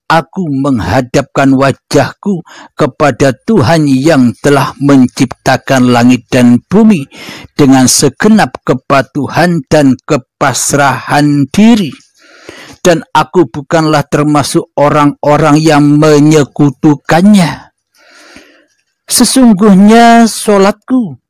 aku menghadapkan wajahku kepada Tuhan yang telah menciptakan langit dan bumi dengan segenap kepatuhan dan kepasrahan diri. Dan aku bukanlah termasuk orang-orang yang menyekutukannya. Sesungguhnya sholatku,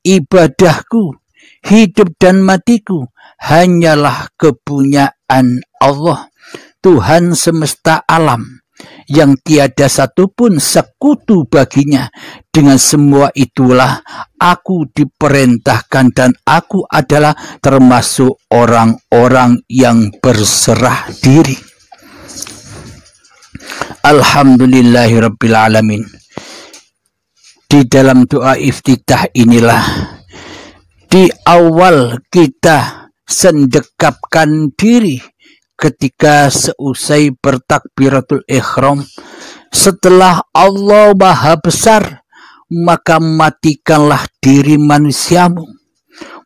ibadahku, hidup dan matiku hanyalah kepunyaan Allah, Tuhan semesta alam, yang tiada satupun sekutu baginya. Dengan semua itulah aku diperintahkan dan aku adalah termasuk orang-orang yang berserah diri. Alhamdulillahirabbil alamin. Di dalam doa iftitah inilah di awal kita sendekapkan diri ketika seusai bertakbiratul ihram. Setelah Allah Maha Besar, maka matikanlah diri manusiamu,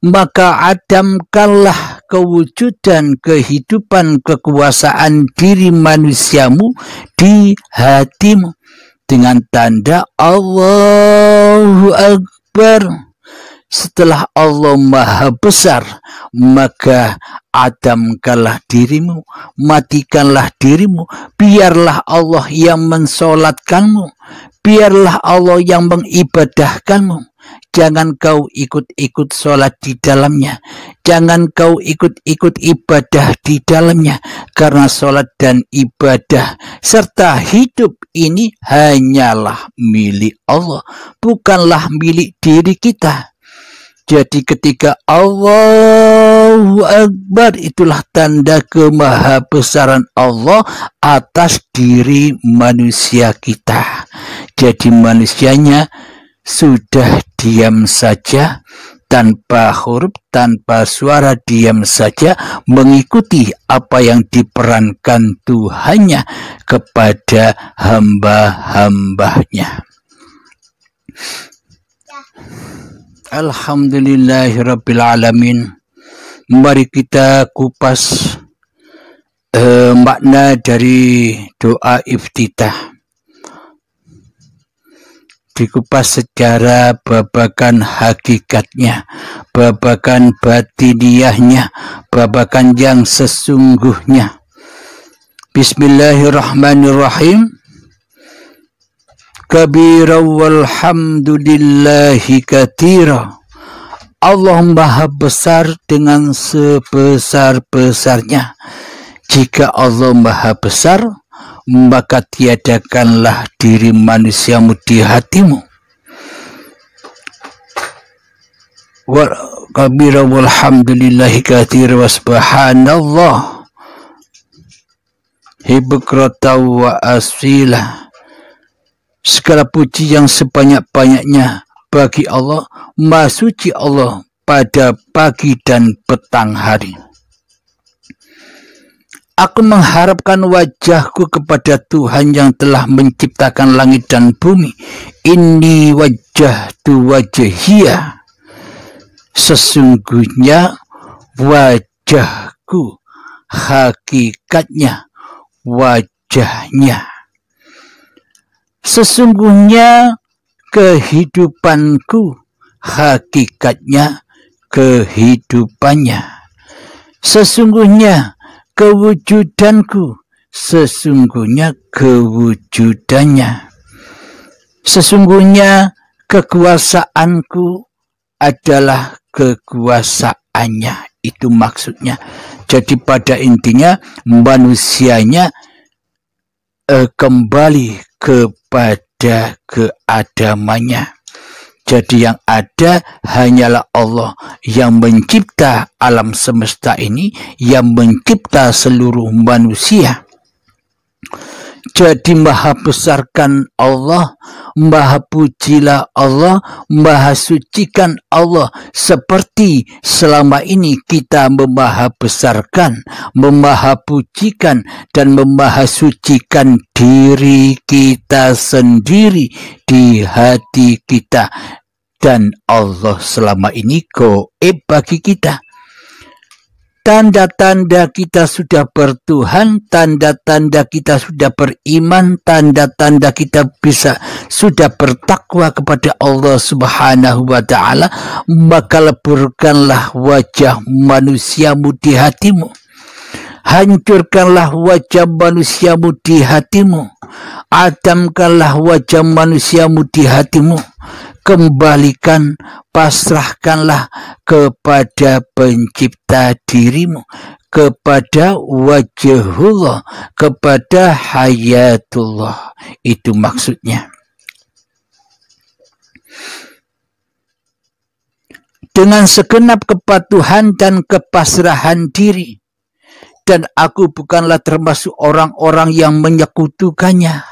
maka adamkanlah kewujudan, kehidupan, kekuasaan diri manusiamu di hatimu dengan tanda Allahu Akbar. Setelah Allah Maha Besar, maka adamkanlah dirimu, matikanlah dirimu, biarlah Allah yang mensolatkanmu, biarlah Allah yang mengibadahkanmu. Jangan kau ikut-ikut sholat di dalamnya, jangan kau ikut-ikut ibadah di dalamnya, karena sholat dan ibadah serta hidup ini hanyalah milik Allah, bukanlah milik diri kita. Jadi ketika Allahu Akbar, itulah tanda kemahabesaran Allah atas diri manusia kita. Jadi manusianya sudah diam saja, tanpa huruf, tanpa suara, diam saja mengikuti apa yang diperankan Tuhannya kepada hamba-hambanya. Alhamdulillahirabbil alamin. Mari kita kupas makna dari doa iftitah. Dikupas secara babakan hakikatnya, babakan batiniahnya, babakan yang sesungguhnya. Bismillahirrahmanirrahim. Kabira walhamdulillahi katsira. Allah Maha Besar dengan sebesar-besarnya. Jika Allah Maha Besar, maka tiadakanlah diri manusiamu di hatimu. Kabira walhamdulillahi katsira wa subhanallah hibukrata wa asila. Segala puji yang sebanyak-banyaknya bagi Allah, Maha Suci Allah pada pagi dan petang hari. Aku mengharapkan wajahku kepada Tuhan yang telah menciptakan langit dan bumi. Inni wajjahtu wajhiya. Sesungguhnya wajahku, hakikatnya wajahnya. Sesungguhnya kehidupanku, hakikatnya kehidupannya. Sesungguhnya kewujudanku, sesungguhnya kewujudannya. Sesungguhnya kekuasaanku adalah kekuasaannya. Itu maksudnya. Jadi pada intinya manusianya kembali kepada keadamannya. Jadi yang ada hanyalah Allah yang mencipta alam semesta ini, yang mencipta seluruh manusia. Jadi maha besarkan Allah, maha pujilah Allah, maha sucikan Allah, seperti selama ini kita memaha besarkan, memaha pujikan, dan memaha sucikan diri kita sendiri di hati kita. Dan Allah selama ini goib bagi kita. tanda-tanda kita sudah bertuhan, tanda-tanda kita sudah beriman, tanda-tanda kita sudah bertakwa kepada Allah Subhanahu wa Ta'ala, maka leburkanlah wajah manusiamu di hatimu. Hancurkanlah wajah manusiamu di hatimu. Adamkanlah wajah manusiamu di hatimu. Kembalikan, pasrahkanlah kepada pencipta dirimu, kepada wajhullah, kepada hayatullah. Itu maksudnya. Dengan segenap kepatuhan dan kepasrahan diri, dan aku bukanlah termasuk orang-orang yang menyekutukannya.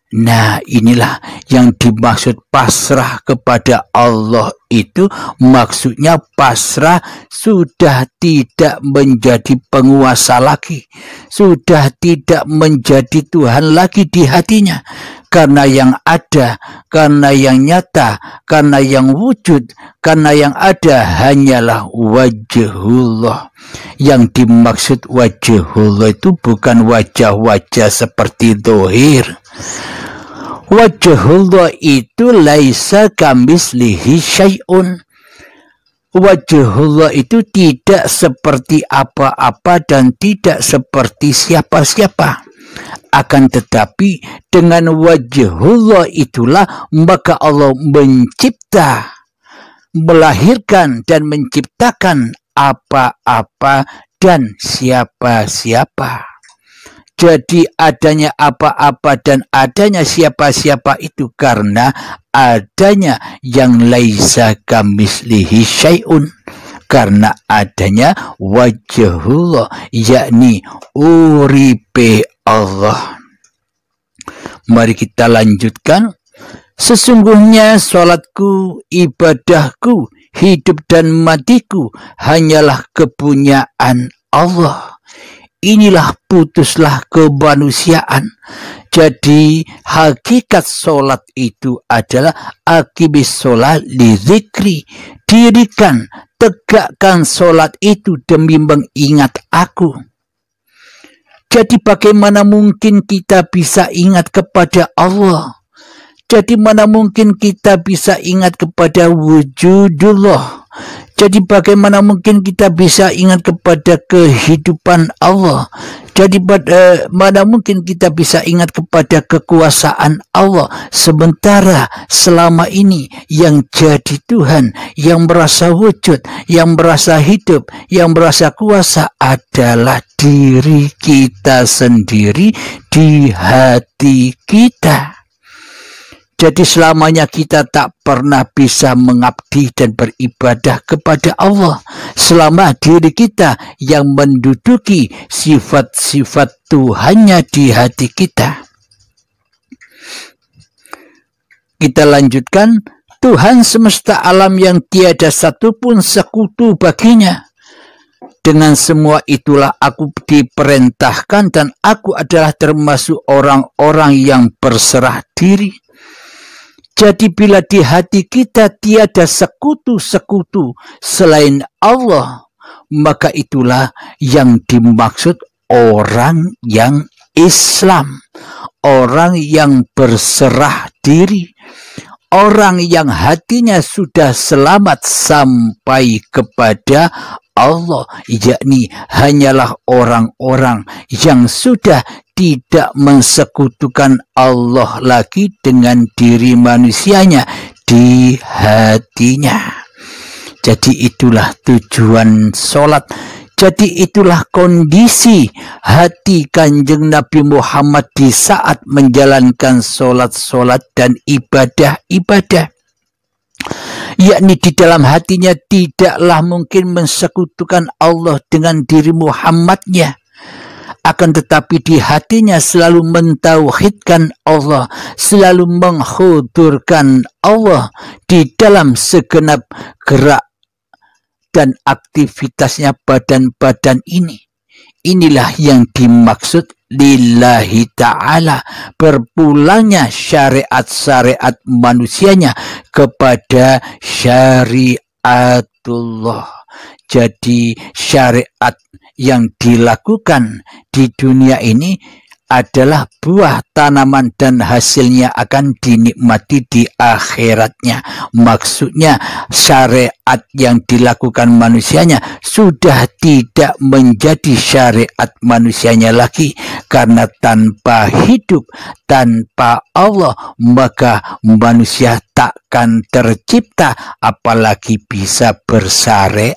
Nah, inilah yang dimaksud pasrah kepada Allah itu. Maksudnya pasrah sudah tidak menjadi penguasa lagi, sudah tidak menjadi Tuhan lagi di hatinya. Karena yang ada, karena yang nyata, karena yang wujud, karena yang ada hanyalah wajhullah. Yang dimaksud wajhullah itu bukan wajah-wajah seperti dohir. Wajhullah itu laisa kamislihi syai'un. Wajhullah itu tidak seperti apa-apa dan tidak seperti siapa-siapa. Akan tetapi dengan wajhullah itulah maka Allah mencipta, melahirkan dan menciptakan apa-apa dan siapa-siapa. Jadi adanya apa-apa dan adanya siapa-siapa itu karena adanya yang laisa kamislihi syai'un. Karena adanya wajhullah, yakni uripe Allah. Mari kita lanjutkan. Sesungguhnya salatku, ibadahku, hidup dan matiku hanyalah kepunyaan Allah. Inilah putuslah kemanusiaan. Jadi hakikat solat itu adalah akibis solat li zikri. Dirikan, tegakkan solat itu demi mengingat aku. Jadi bagaimana mungkin kita bisa ingat kepada Allah? Jadi mana mungkin kita bisa ingat kepada wujudullah? Jadi bagaimana mungkin kita bisa ingat kepada kehidupan Allah? Jadi mana mungkin kita bisa ingat kepada kekuasaan Allah? Sementara selama ini yang jadi Tuhan, yang merasa wujud, yang merasa hidup, yang merasa kuasa adalah diri kita sendiri di hati kita. Jadi selamanya kita tak pernah bisa mengabdi dan beribadah kepada Allah selama diri kita yang menduduki sifat-sifat Tuhannya di hati kita. Kita lanjutkan. Tuhan semesta alam yang tiada satupun sekutu baginya. Dengan semua itulah aku diperintahkan dan aku adalah termasuk orang-orang yang berserah diri. Jadi bila di hati kita tiada sekutu-sekutu selain Allah, maka itulah yang dimaksud orang yang Islam, orang yang berserah diri, orang yang hatinya sudah selamat sampai kepada Allah, yakni hanyalah orang-orang yang sudah tidak mensekutukan Allah lagi dengan diri manusianya di hatinya. Jadi itulah tujuan sholat. Jadi itulah kondisi hati Kanjeng Nabi Muhammad di saat menjalankan sholat-sholat dan ibadah-ibadah. Yakni di dalam hatinya tidaklah mungkin mensekutukan Allah dengan diri Muhammadnya. Akan tetapi di hatinya selalu mentauhidkan Allah, selalu menghudurkan Allah di dalam segenap gerak dan aktivitasnya badan-badan ini. Inilah yang dimaksud lillahi ta'ala, berpulangnya syariat-syariat manusianya kepada syariat syariatullah. Jadi syariat yang dilakukan di dunia ini adalah buah tanaman dan hasilnya akan dinikmati di akhiratnya. Maksudnya syariat yang dilakukan manusianya sudah tidak menjadi syariat manusianya lagi, karena tanpa hidup, tanpa Allah, maka manusia takkan tercipta apalagi bisa bersyariat.